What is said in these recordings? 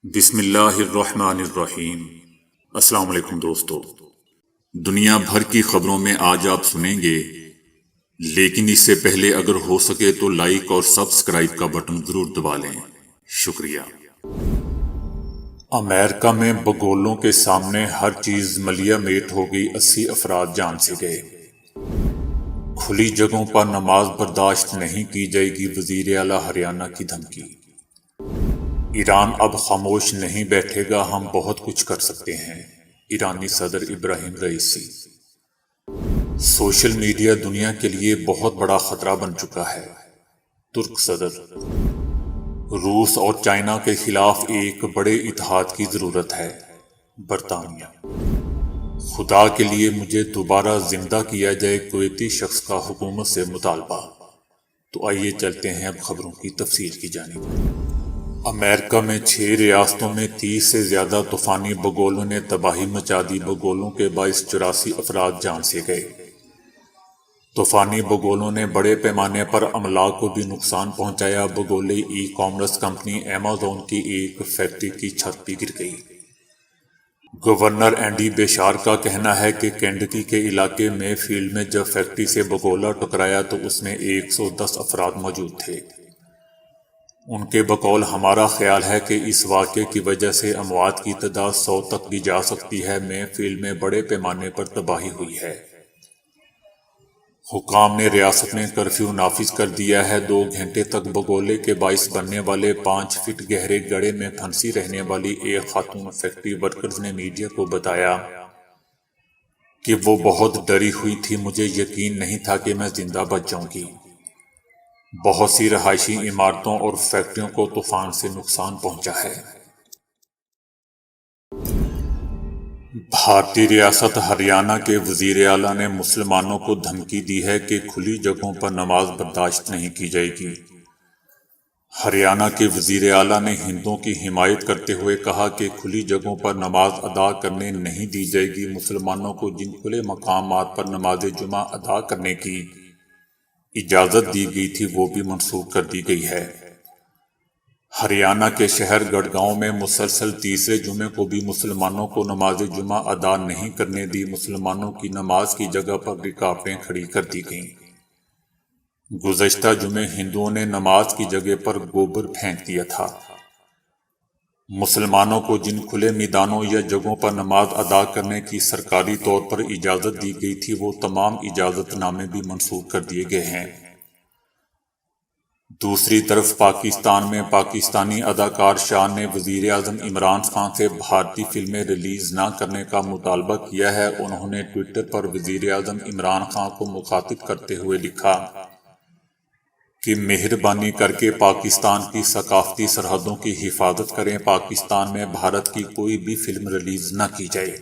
بسم اللہ الرحمن الرحیم۔ السلام علیکم دوستو، دنیا بھر کی خبروں میں آج آپ سنیں گے، لیکن اس سے پہلے اگر ہو سکے تو لائک اور سبسکرائب کا بٹن ضرور دبا لیں، شکریہ۔ امریکہ میں بگولوں کے سامنے ہر چیز ملیہ میٹ ہو گئی، 80 افراد جان سے گئے۔ کھلی جگہوں پر نماز برداشت نہیں کی جائے گی، وزیر اعلیٰ ہریانہ کی دھمکی۔ ایران اب خاموش نہیں بیٹھے گا، ہم بہت کچھ کر سکتے ہیں، ایرانی صدر ابراہیم رئیسی۔ سوشل میڈیا دنیا کے لیے بہت بڑا خطرہ بن چکا ہے، ترک صدر۔ روس اور چائنا کے خلاف ایک بڑے اتحاد کی ضرورت ہے، برطانیہ۔ خدا کے لیے مجھے دوبارہ زندہ کیا جائے، کویتی شخص کا حکومت سے مطالبہ۔ تو آئیے چلتے ہیں اب خبروں کی تفصیل کی جانب۔ امریکہ میں 6 ریاستوں میں 30 سے زیادہ طوفانی بگولوں نے تباہی مچا دی، بگولوں کے باعث 84 افراد جان سے گئے۔ طوفانی بگولوں نے بڑے پیمانے پر املاک کو بھی نقصان پہنچایا، بگولے ای کامرس کمپنی ایمیزون کی ایک فیکٹری کی چھت بھی گر گئی۔ گورنر اینڈی بیشار کا کہنا ہے کہ کینٹکی کے علاقے میں فیلڈ میں جب فیکٹری سے بگولا ٹکرایا تو اس میں 110 افراد موجود تھے۔ ان کے بقول ہمارا خیال ہے کہ اس واقعے کی وجہ سے اموات کی تعداد 100 تک بھی جا سکتی ہے، میں فیلڈ میں بڑے پیمانے پر تباہی ہوئی ہے۔ حکام نے ریاست میں کرفیو نافذ کر دیا ہے، 2 گھنٹے تک بگولے کے باعث بننے والے 5 فٹ گہرے گڑھے میں پھنسی رہنے والی ایک خاتون فیکٹری ورکرز نے میڈیا کو بتایا کہ وہ بہت ڈری ہوئی تھی، مجھے یقین نہیں تھا کہ میں زندہ بچ جاؤں گی۔ بہت سی رہائشی عمارتوں اور فیکٹریوں کو طوفان سے نقصان پہنچا ہے۔ بھارتی ریاست ہریانہ کے وزیر اعلیٰ نے مسلمانوں کو دھمکی دی ہے کہ کھلی جگہوں پر نماز برداشت نہیں کی جائے گی۔ ہریانہ کے وزیر اعلیٰ نے ہندوؤں کی حمایت کرتے ہوئے کہا کہ کھلی جگہوں پر نماز ادا کرنے نہیں دی جائے گی، مسلمانوں کو جن کھلے مقامات پر نماز جمعہ ادا کرنے کی اجازت دی گئی تھی وہ بھی منسوخ کر دی گئی ہے۔ ہریانہ کے شہر گڑگاؤں میں مسلسل تیسرے جمعے کو بھی مسلمانوں کو نماز جمعہ ادا نہیں کرنے دی، مسلمانوں کی نماز کی جگہ پر رکاوٹیں کھڑی کر دی گئیں۔ گزشتہ جمعے ہندوؤں نے نماز کی جگہ پر گوبر پھینک دیا تھا۔ مسلمانوں کو جن کھلے میدانوں یا جگہوں پر نماز ادا کرنے کی سرکاری طور پر اجازت دی گئی تھی وہ تمام اجازت نامے بھی منسوخ کر دیے گئے ہیں۔ دوسری طرف پاکستان میں پاکستانی اداکار شان نے وزیر اعظم عمران خان سے بھارتی فلمیں ریلیز نہ کرنے کا مطالبہ کیا ہے۔ انہوں نے ٹوئٹر پر وزیر اعظم عمران خان کو مخاطب کرتے ہوئے لکھا کہ مہربانی کر کے پاکستان کی ثقافتی سرحدوں کی حفاظت کریں، پاکستان میں بھارت کی کوئی بھی فلم ریلیز نہ کی جائے۔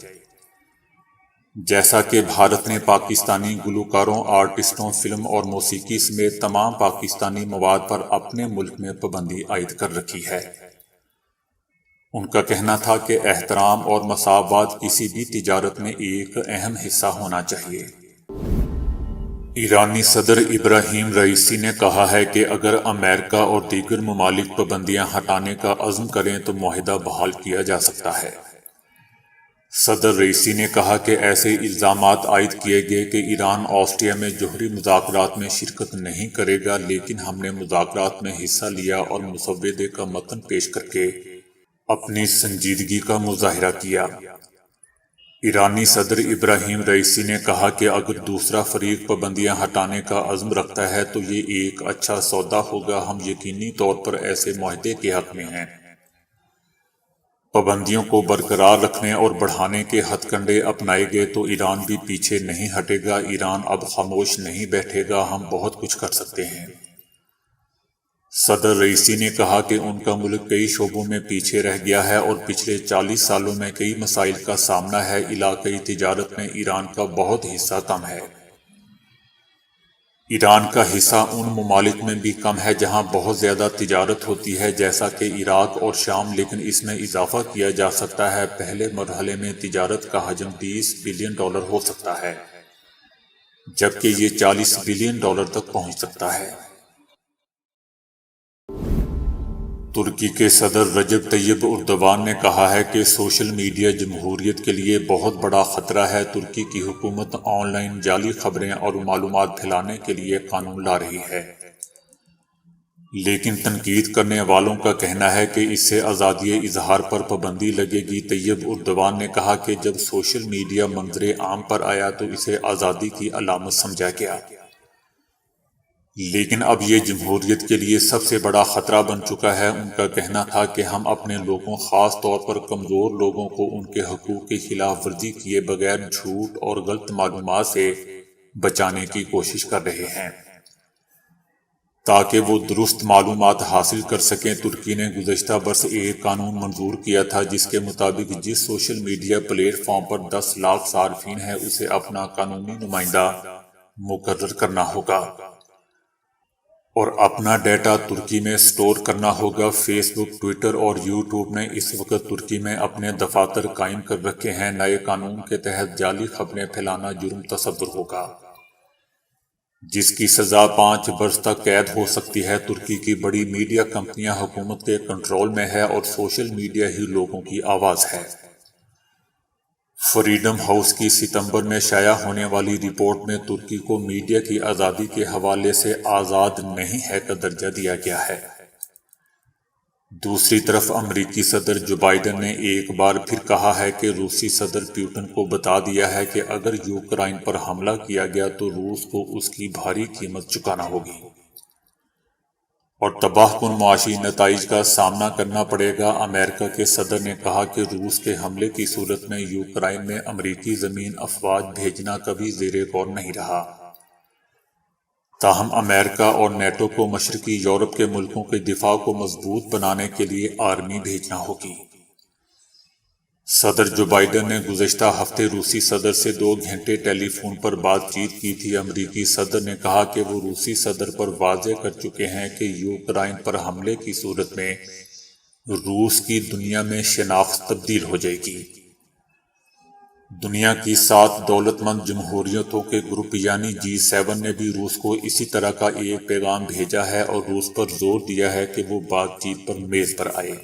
جیسا کہ بھارت نے پاکستانی گلوکاروں، آرٹسٹوں، فلم اور موسیقی سمیت تمام پاکستانی مواد پر اپنے ملک میں پابندی عائد کر رکھی ہے۔ ان کا کہنا تھا کہ احترام اور مساوات کسی بھی تجارت میں ایک اہم حصہ ہونا چاہیے۔ ایرانی صدر ابراہیم رئیسی نے کہا ہے کہ اگر امریکہ اور دیگر ممالک پابندیاں ہٹانے کا عزم کریں تو معاہدہ بحال کیا جا سکتا ہے۔ صدر رئیسی نے کہا کہ ایسے الزامات عائد کیے گئے کہ ایران آسٹریا میں جوہری مذاکرات میں شرکت نہیں کرے گا، لیکن ہم نے مذاکرات میں حصہ لیا اور مسودے کا متن پیش کر کے اپنی سنجیدگی کا مظاہرہ کیا۔ ایرانی صدر ابراہیم رئیسی نے کہا کہ اگر دوسرا فریق پابندیاں ہٹانے کا عزم رکھتا ہے تو یہ ایک اچھا سودا ہوگا، ہم یقینی طور پر ایسے معاہدے کے حق میں ہیں۔ پابندیوں کو برقرار رکھنے اور بڑھانے کے ہتھ کنڈے اپنائے گئے تو ایران بھی پیچھے نہیں ہٹے گا، ایران اب خاموش نہیں بیٹھے گا، ہم بہت کچھ کر سکتے ہیں۔ صدر رئیسی نے کہا کہ ان کا ملک کئی شعبوں میں پیچھے رہ گیا ہے اور پچھلے 40 سالوں میں کئی مسائل کا سامنا ہے، علاقائی تجارت میں ایران کا بہت حصہ کم ہے۔ ایران کا حصہ ان ممالک میں بھی کم ہے جہاں بہت زیادہ تجارت ہوتی ہے، جیسا کہ عراق اور شام، لیکن اس میں اضافہ کیا جا سکتا ہے۔ پہلے مرحلے میں تجارت کا حجم $20 بلین ہو سکتا ہے، جبکہ یہ $40 بلین تک پہنچ سکتا ہے۔ ترکی کے صدر رجب طیب اردوان نے کہا ہے کہ سوشل میڈیا جمہوریت کے لیے بہت بڑا خطرہ ہے۔ ترکی کی حکومت آن لائن جعلی خبریں اور معلومات پھیلانے کے لیے قانون لا رہی ہے، لیکن تنقید کرنے والوں کا کہنا ہے کہ اس سے آزادی اظہار پر پابندی لگے گی۔ طیب اردوان نے کہا کہ جب سوشل میڈیا منظر عام پر آیا تو اسے آزادی کی علامت سمجھا گیا، لیکن اب یہ جمہوریت کے لیے سب سے بڑا خطرہ بن چکا ہے۔ ان کا کہنا تھا کہ ہم اپنے لوگوں، خاص طور پر کمزور لوگوں کو ان کے حقوق کی خلاف ورزی کیے بغیر جھوٹ اور غلط معلومات سے بچانے کی کوشش کر رہے ہیں تاکہ وہ درست معلومات حاصل کر سکیں۔ ترکی نے گزشتہ برس ایک قانون منظور کیا تھا جس کے مطابق جس سوشل میڈیا پلیٹ فارم پر 10 لاکھ صارفین ہیں اسے اپنا قانونی نمائندہ مقرر کرنا ہوگا اور اپنا ڈیٹا ترکی میں سٹور کرنا ہوگا۔ فیس بک، ٹویٹر اور یوٹیوب نے اس وقت ترکی میں اپنے دفاتر قائم کر رکھے ہیں۔ نئے قانون کے تحت جعلی خبریں پھیلانا جرم تصور ہوگا جس کی سزا 5 برس تک قید ہو سکتی ہے۔ ترکی کی بڑی میڈیا کمپنیاں حکومت کے کنٹرول میں ہے اور سوشل میڈیا ہی لوگوں کی آواز ہے۔ فریڈم ہاؤس کی ستمبر میں شائع ہونے والی رپورٹ میں ترکی کو میڈیا کی آزادی کے حوالے سے آزاد نہیں ہے کا درجہ دیا گیا ہے۔ دوسری طرف امریکی صدر جو بائیڈن نے ایک بار پھر کہا ہے کہ روسی صدر پیوٹن کو بتا دیا ہے کہ اگر یوکرائن پر حملہ کیا گیا تو روس کو اس کی بھاری قیمت چکانا ہوگی اور تباہ کن معاشی نتائج کا سامنا کرنا پڑے گا۔ امریکہ کے صدر نے کہا کہ روس کے حملے کی صورت میں یوکرائن میں امریکی زمین افواج بھیجنا کبھی زیر غور نہیں رہا، تاہم امریکہ اور نیٹو کو مشرقی یورپ کے ملکوں کے دفاع کو مضبوط بنانے کے لیے آرمی بھیجنا ہوگی۔ صدر جو بائیڈن نے گزشتہ ہفتے روسی صدر سے 2 گھنٹے ٹیلی فون پر بات چیت کی تھی۔ امریکی صدر نے کہا کہ وہ روسی صدر پر واضح کر چکے ہیں کہ یوکرائن پر حملے کی صورت میں روس کی دنیا میں شناخت تبدیل ہو جائے گی۔ دنیا کی 7 دولت مند جمہوریتوں کے گروپ یعنی G7 نے بھی روس کو اسی طرح کا ایک پیغام بھیجا ہے اور روس پر زور دیا ہے کہ وہ بات چیت پر میز پر آئے۔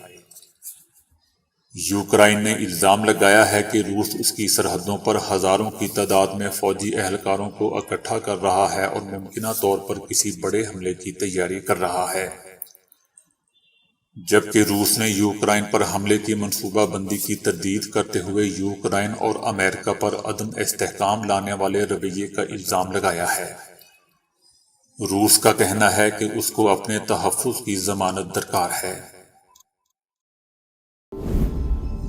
یوکرائن نے الزام لگایا ہے کہ روس اس کی سرحدوں پر ہزاروں کی تعداد میں فوجی اہلکاروں کو اکٹھا کر رہا ہے اور ممکنہ طور پر کسی بڑے حملے کی تیاری کر رہا ہے، جبکہ روس نے یوکرائن پر حملے کی منصوبہ بندی کی تردید کرتے ہوئے یوکرائن اور امریکہ پر عدم استحکام لانے والے رویے کا الزام لگایا ہے۔ روس کا کہنا ہے کہ اس کو اپنے تحفظ کی ضمانت درکار ہے۔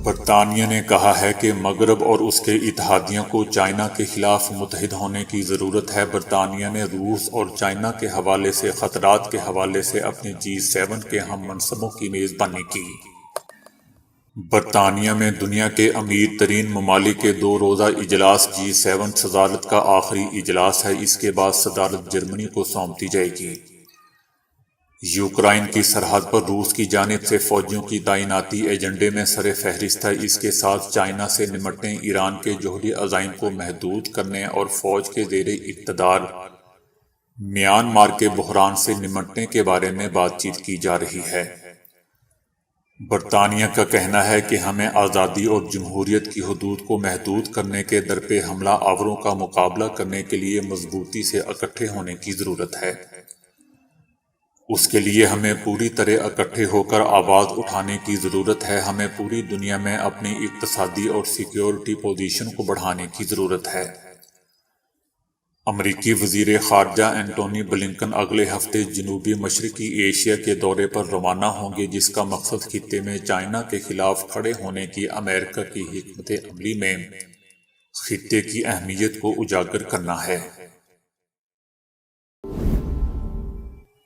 برطانیہ نے کہا ہے کہ مغرب اور اس کے اتحادیوں کو چائنا کے خلاف متحد ہونے کی ضرورت ہے۔ برطانیہ نے روس اور چائنا کے حوالے سے خطرات کے حوالے سے اپنے G7 کے ہم منصبوں کی میزبانی کی۔ برطانیہ میں دنیا کے امیر ترین ممالک کے 2 روزہ اجلاس G7 صدارت کا آخری اجلاس ہے۔ اس کے بعد صدارت جرمنی کو سونپ دی جائے گی۔ یوکرائن کی سرحد پر روس کی جانب سے فوجیوں کی تعیناتی ایجنڈے میں سر فہرست ہے۔ اس کے ساتھ چائنا سے نمٹنے، ایران کے جوہری عزائم کو محدود کرنے اور فوج کے زیر اقتدار میانمار کے بحران سے نمٹنے کے بارے میں بات چیت کی جا رہی ہے۔ برطانیہ کا کہنا ہے کہ ہمیں آزادی اور جمہوریت کی حدود کو محدود کرنے کے درپے حملہ آوروں کا مقابلہ کرنے کے لیے مضبوطی سے اکٹھے ہونے کی ضرورت ہے۔ اس کے لیے ہمیں پوری طرح اکٹھے ہو کر آواز اٹھانے کی ضرورت ہے۔ ہمیں پوری دنیا میں اپنی اقتصادی اور سیکیورٹی پوزیشن کو بڑھانے کی ضرورت ہے۔ امریکی وزیر خارجہ اینٹونی بلنکن اگلے ہفتے جنوبی مشرقی ایشیا کے دورے پر روانہ ہوں گے، جس کا مقصد خطے میں چائنا کے خلاف کھڑے ہونے کی امریکہ کی حکمت عملی میں خطے کی اہمیت کو اجاگر کرنا ہے۔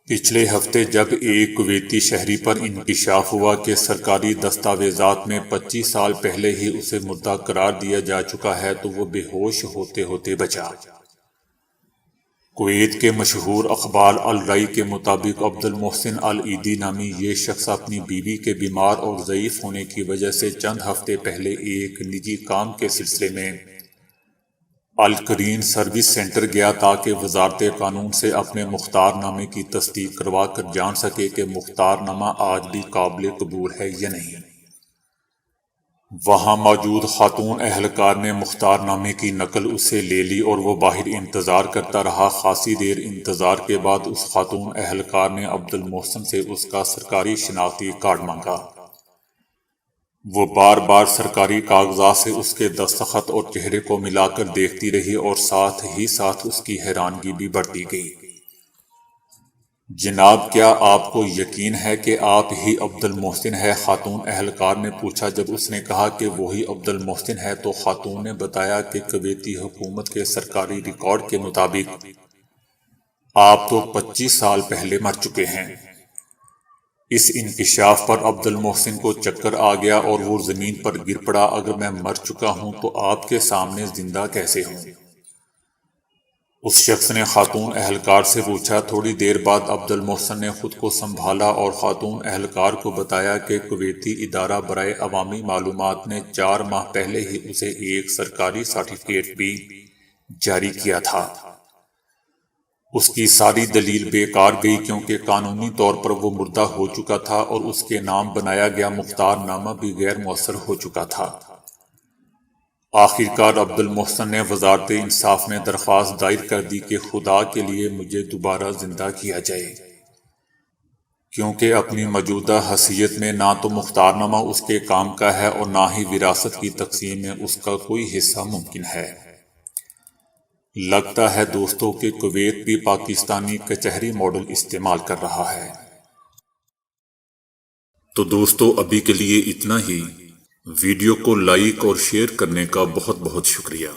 پچھلے ہفتے جب ایک کویتی شہری پر انکشاف ہوا کہ سرکاری دستاویزات میں 25 سال پہلے ہی اسے مردہ قرار دیا جا چکا ہے تو وہ بے ہوش ہوتے ہوتے بچا۔ کویت کے مشہور اخبار الرأی کے مطابق عبد المحسن العیدی نامی یہ شخص اپنی بیوی کے بیمار اور ضعیف ہونے کی وجہ سے چند ہفتے پہلے ایک نجی کام کے سلسلے میں القرین سروس سینٹر گیا تاکہ وزارت قانون سے اپنے مختار نامے کی تصدیق کروا کر جان سکے کہ مختار نامہ آج بھی قابل قبول ہے یا نہیں۔ وہاں موجود خاتون اہلکار نے مختار نامے کی نقل اس سے لے لی اور وہ باہر انتظار کرتا رہا۔ خاصی دیر انتظار کے بعد اس خاتون اہلکار نے عبد المحسن سے اس کا سرکاری شناختی کارڈ مانگا۔ وہ بار بار سرکاری کاغذات سے اس کے دستخط اور چہرے کو ملا کر دیکھتی رہی اور ساتھ ہی ساتھ اس کی حیرانگی بھی بڑھتی گئی۔ جناب، کیا آپ کو یقین ہے کہ آپ ہی عبد المحسن ہے؟ خاتون اہلکار نے پوچھا۔ جب اس نے کہا کہ وہی عبد المحسن ہے تو خاتون نے بتایا کہ کویتی حکومت کے سرکاری ریکارڈ کے مطابق آپ تو 25 سال پہلے مر چکے ہیں۔ اس انکشاف پر عبد المحسن کو چکر آ گیا اور وہ زمین پر گر پڑا۔ اگر میں مر چکا ہوں تو آپ کے سامنے زندہ کیسے ہوں؟ اس شخص نے خاتون اہلکار سے پوچھا۔ تھوڑی دیر بعد عبد المحسن نے خود کو سنبھالا اور خاتون اہلکار کو بتایا کہ کویتی ادارہ برائے عوامی معلومات نے 4 ماہ پہلے ہی اسے ایک سرکاری سرٹیفکیٹ بھی جاری کیا تھا۔ اس کی ساری دلیل بیکار گئی کیونکہ قانونی طور پر وہ مردہ ہو چکا تھا اور اس کے نام بنایا گیا مختار نامہ بھی غیر مؤثر ہو چکا تھا۔ آخرکار عبد المحسن نے وزارت انصاف میں درخواست دائر کر دی کہ خدا کے لیے مجھے دوبارہ زندہ کیا جائے، کیونکہ اپنی موجودہ حیثیت میں نہ تو مختار نامہ اس کے کام کا ہے اور نہ ہی وراثت کی تقسیم میں اس کا کوئی حصہ ممکن ہے۔ لگتا ہے دوستوں کہ کویت بھی پاکستانی کچہری ماڈل استعمال کر رہا ہے۔ تو دوستو، ابھی کے لیے اتنا ہی۔ ویڈیو کو لائک اور شیئر کرنے کا بہت بہت شکریہ۔